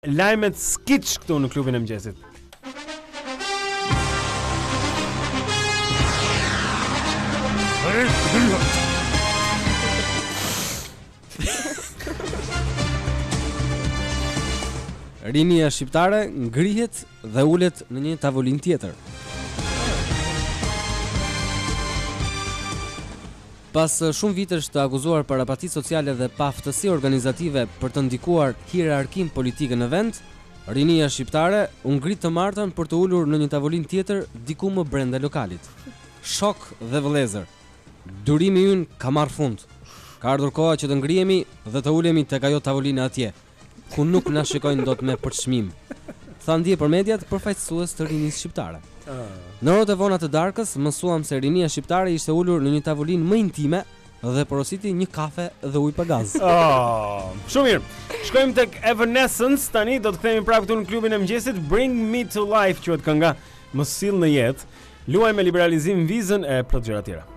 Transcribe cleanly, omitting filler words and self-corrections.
lajmet skiç këtu në klubin e mëngjesit. Rinia shqiptare ngrihet dhe ulet në një tavolinë tjetër. Pas shumë vitesh të akuzuar për apati sociale dhe pa aftësi organizative për të ndikuar hierarkinë politike në vend, rinia shqiptare u ngrit të martën për të ulur në një tavolinë tjetër diku më brenda lokalit. Shok dhe vëllezër, durimi ynë ka marrë fund. Ka ardhur koha që të ngrihemi dhe të ulemi tek ajo tavolina atje, ku nuk na shikojnë dot me përçmim. Tha ndje për mediat përfaqësues të rinisë shqiptare. Në orët e vona të darkës mësuam se rinia shqiptare ishte ulur në një tavolinë më intime dhe porositi një kafe dhe ujë pa gaz. Shumë mirë. Shkojmë tek Evanescence tani, do të kthehemi prapë këtu në klubin e mëngjesit. Bring Me to Life quhet kënga, më sill në jetë. Luaj me liberalizim vizën e plot gjëra tjera.